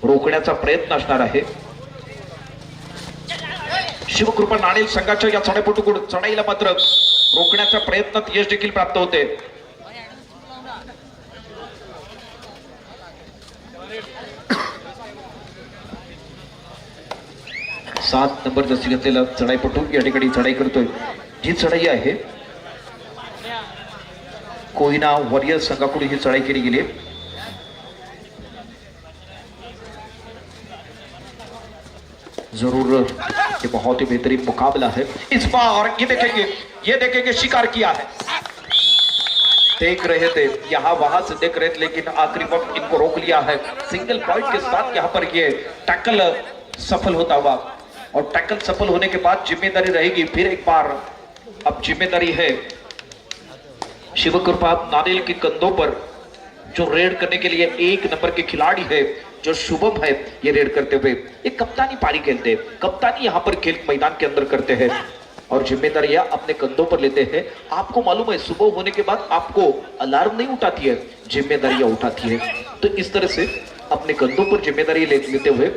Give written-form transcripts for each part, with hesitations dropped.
रोखण्याचा प्रयत्न असणार आहे. शिवकृपा नाणेल संघाच्या या चढाईपटूकडून चढाईला मात्र रोखण्याच्या प्रयत्नात यश देखील प्राप्त होते. सात नंबर जशी घेतलेला चढाईपटू या ठिकाणी चढाई करतोय. जी चढाई आहे कोहिना वॉरियर संघाकडून ही चढाई केली गेली. जरूर ये बहुत ही बेहतरीन मुकाबला है इस बार. ये देखेंगे शिकार किया है. देख रहे थे यहाँ वहां से देख रहे थे लेकिन आखिरी वक्त इनको रोक लिया है. सिंगल पॉइंट के साथ यहाँ पर ये टैकल सफल होता हुआ और टैकल सफल होने के बाद जिम्मेदारी रहेगी फिर एक बार. अब जिम्मेदारी है शिवकृपा नाणेल के कंधों पर. जो रेड करने के लिए एक नंबर के खिलाड़ी है जो शुभम है ये रेड करते हुए ये कप्तानी पारी खेलते हैं. कप्तानी यहाँ पर खेल मैदान के अंदर करते हैं और जिम्मेदारियां अपने कंधों पर लेते हैं. आपको मालूम है सुबह होने के बाद आपको अलार्म नहीं उठाती है, जिम्मेदारियां उठाती है. तो इस तरह से अपने कंधों पर जिम्मेदारी लेते हुए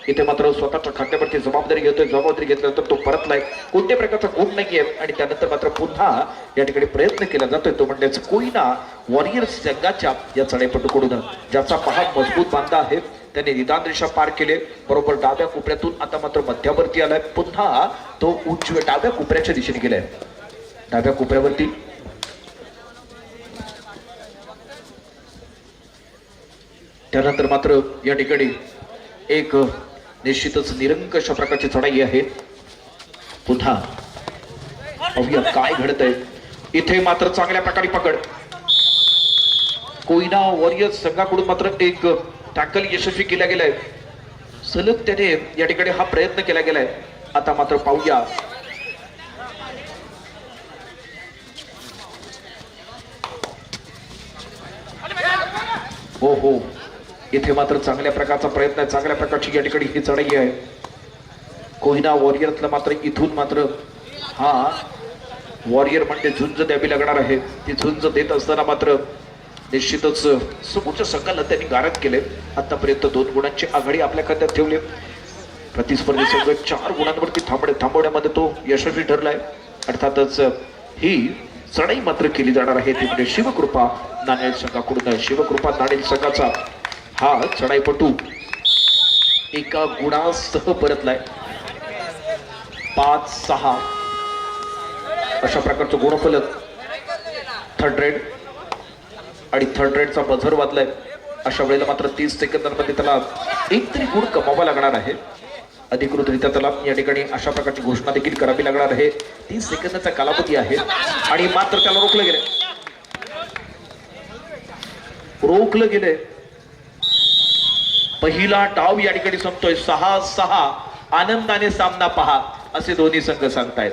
इथे मात्र स्वतःच्या खांद्यावरती जबाबदारी घेतोय. जबाबदारी घेतल्यानंतर तो परतलाय. कोणत्या प्रकारचा गुण नाहीये आणि त्यानंतर मात्र पुन्हा या ठिकाणी प्रयत्न केला जातोय तो म्हणजे कोयना वॉरियर्स संघाच्या या चढाईपटूकडून ज्याचा पहाड मजबूत बांधा आहे त्याने निदान रेषा पार केले. बरोबर डाव्या कोपऱ्यातून आता मात्र मध्यावरती आलाय. पुन्हा तो उजव्या डाव्या कोपऱ्याच्या दिशेने गेलाय. डाव्या कोपऱ्यावरती त्यानंतर मात्र या ठिकाणी एक निश्चितच निरंकुश प्रकारची चढाई आहे. पुन्हा पाहूया काय घडतंय इथे. मात्र चांगल्या प्रकारे पकड कोयना वॉरियर्स संघाकडून मात्र एक टॅकल यशस्वी केला गेलाय. सलग त्याने या ठिकाणी हा प्रयत्न केला गेलाय. आता मात्र पाहूया हो हो इथे मात्र चांगल्या प्रकारचा प्रयत्न आहे. चांगल्या प्रकारची या ठिकाणी ही चढाई आहे. कोहिना वॉरियर्सला मात्र इथून मात्र हा वॉरियर म्हणजे झुंज द्यावी लागणार आहे. ती झुंज देत असताना मात्र निश्चितच समोरच्या संघाला त्यांनी गारद केले. आतापर्यंत 2 गुणांची आघाडी आपल्या खात्यात ठेवली. प्रतिस्पर्धी संघ 4 गुणांवरती थांबवण्यामध्ये तो यशस्वी ठरलाय. अर्थातच ही चढाई मात्र केली जाणार आहे ती म्हणजे शिवकृपा नाणेल संघाकडून. शिवकृपा नाणेल संघाचा हा चढाईपटू एका गुणासह परतलाय. 5-6 अशा प्रकारचं गुणफलक. थर्ड रेड आणि थर्ड रेडचा बझर वाजलाय. अशा वेळेला मात्र 30 सेकंदांमध्ये त्याला एक तरी गुण कमावा लागणार आहे. अधिकृतरित्या त्याला या ठिकाणी अशा प्रकारची घोषणा देखील करावी लागणार आहे. 30 सेकंदाचा कालावधी आहे आणि मात्र त्याला रोखलं गेलंय. पहिला डाव या ठिकाणी संपतोय. 6-6 आनंदाने सामना पहा असे दोन्ही संघ सांगतायत.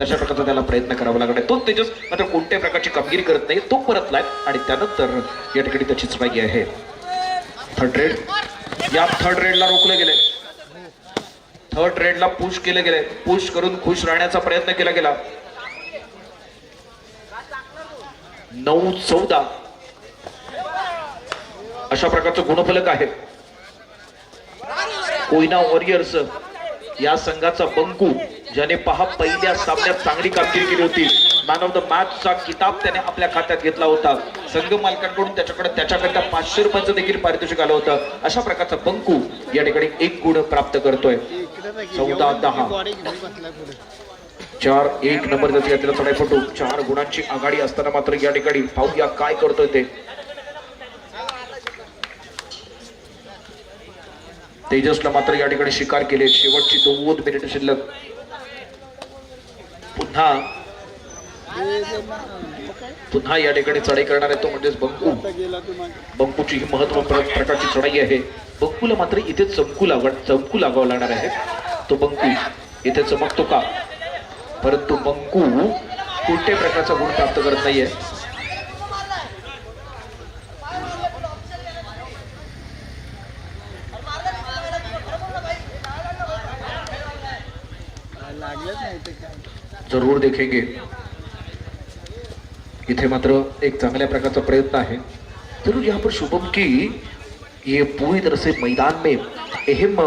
तशा प्रकारचा त्याला प्रयत्न करावा लागणार. तो तेजस मात्र कोणत्याही प्रकारची कामगिरी करत नाही. तो परतलाय आणि त्यानंतर या ठिकाणी त्याची चढाई आहे. थर्ड रेड, या थर्ड रेडला रोखले गेले. थर्ड रेडला पुश केले गेले. पुश करून खुश राहण्याचा प्रयत्न केला गेला. 9-14 अशा प्रकारचं गुणफलक आहे. कोयना वॉरियर्स या संघाचा बंकू, ज्याने पहा पहिल्या सामन्यात चांगली कामगिरी केली होती. मॅन ऑफ द मॅचचा किताब त्याने आपल्या खात्यात घेतला होता. संघ मालकांकडून त्याच्याकरता 500 रुपयाचं देखील पारितोषिक आलं होतं. अशा प्रकारचा बंकू या ठिकाणी 1 गुण प्राप्त करतोय. 14-10, 4-1 नंबर त्याची यात्रा चढाईपटू. 4 गुणांची आघाडी असताना मात्र या ठिकाणी पाहूया काय करतोय ते. तेजसला मात्र या ठिकाणी शिकार केले. शेवटची 2 मिनिट शिल्लक. पुन्हा या ठिकाणी चढाई करणार आहे तो म्हणजेच बंकू. बंकूची ही महत्त्वपूर्ण प्रकारची चढाई आहे. बंकूला मात्र इथे चमकू लागावं लागणार आहे. तो बंकू इथे चमकतो का? परंतु बंकू कोणत्याही प्रकारचा गुण प्राप्त करत नाहीये. जरूर देखेंगे. इथे मात्र एक चांगल्या प्रकारचा प्रयत्न है. जरूर यहाँ पर शुभम की ये पूरी तरह से मैदान में अहम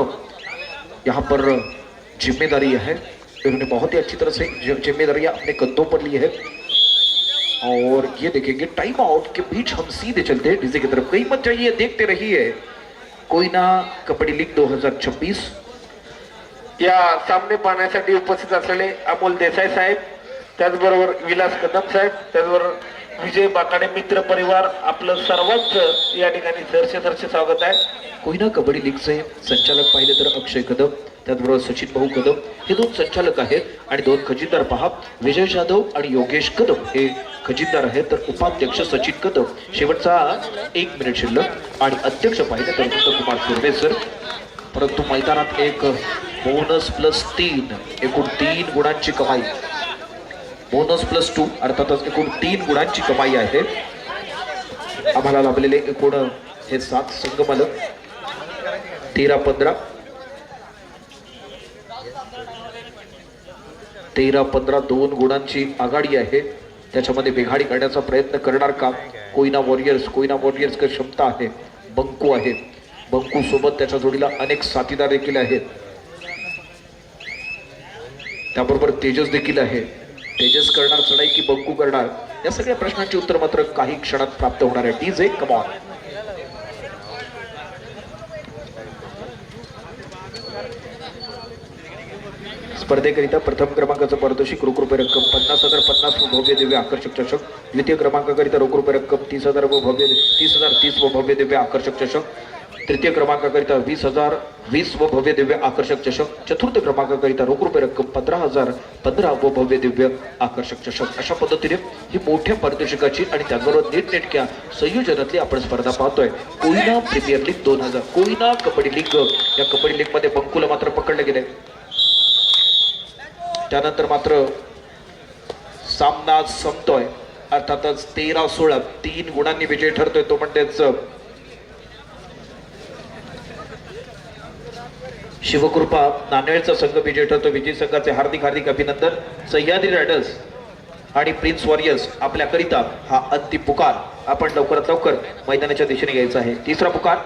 यहाँ पर जिम्मेदारी है. इन्होंने बहुत ही अच्छी तरह से जिम्मेदारियां अपने कंधों पर ली है. और ये देखेंगे टाइम आउट के बीच हम सीधे चलते हैं डीजे की तरफ. कहीं मत जाइए, देखते रहिए कोयना कबड्डी लीग 2026. या सामने पाहण्यासाठी उपस्थित असलेले अमोल देसाई साहेब, त्याचबरोबर विलास कदम साहेब, त्याचबरोबर विजय बाकाडे मित्र परिवार, आपलं सर्वांचं या ठिकाणी सरसे स्वागत आहे. कोयना कबड्डी लीगचे संचालक पाहिले तर अक्षय कदम, त्याचबरोबर सचिन भाऊ कदम हे 2 संचालक आहेत. आणि 2 खजिनदार पहा, विजय जाधव आणि योगेश कदम हे खजिनदार आहेत. तर उपाध्यक्ष सचिन कदम. शेवटचा 1 मिनिट शिल्लक. आणि अध्यक्ष पाहिले तर कुमार सुर्वे सर. परंतु मैदानात एक बोनस +3 एकूण 3 गुणांची कमाई. बोनस +2 अर्थातच एकूण 3 गुणांची कमाई आहे. आम्हाला लाभलेले एकूण हे 7 संघ मालक. 13-15 2 गुणांची आघाडी आहे. त्याच्यामध्ये बिघाडी करण्याचा प्रयत्न करणार का कोयना वॉरियर्स? कोयना वॉरियर्स कडे क्षमता आहे. बंकू आहे. बंकू सोबत त्याच्या जोडीला अनेक साथीदार देखील आहेत. त्याबरोबर तेजस देखील आहे. तेजस करणार चढाई की बंकू करणार? या सगळ्या प्रश्नांची उत्तर मात्र काही क्षणात प्राप्त होणार आहे. DJ come on. स्पर्धेकरिता प्रथम क्रमांकाचं पारितोषिक रोख रुपये रक्कम 50,000 50 व भव्य दिव्य आकर्षक चषक. द्वितीय क्रमांकाकरिता रोख रुपये रक्कम 30,000 व भव्य 30,030 व भव्य दिव्य आकर्षक चषक. तृतीय क्रमांकाकरिता 20,000 20 व भव्य दिव्य आकर्षक चषक. चतुर्थ क्रमांकाकरिता रोख रुपये रक्कम 15,000 15 व भव्य दिव्य आकर्षक चषक. अशा पद्धतीने ही मोठ्या पारितोषिकाची आणि त्याचबरोबर नीटनेटक्या संयोजनातली आपण स्पर्धा पाहतोय. Koyna premier league 2000. Koyna kabaddi league. या कबड्डी लीग मध्ये बंकूला मात्र पकडले गेले. त्यानंतर मात्र सामना संपतोय. अर्थातच 13-16 3 गुणांनी विजय ठरतोय. तो म्हणजेच शिवकृपा नांदेडचा संघ विजय ठरतो. विजय संघाचे हार्दिक अभिनंदन. सह्याद्री रायडर्स आणि प्रिन्स वॉरियर्स आपल्याकरिता हा अंतिम पुकार आपण लवकरात लवकर मैदानाच्या दिशेने घ्यायचा आहे. तिसरा पुकार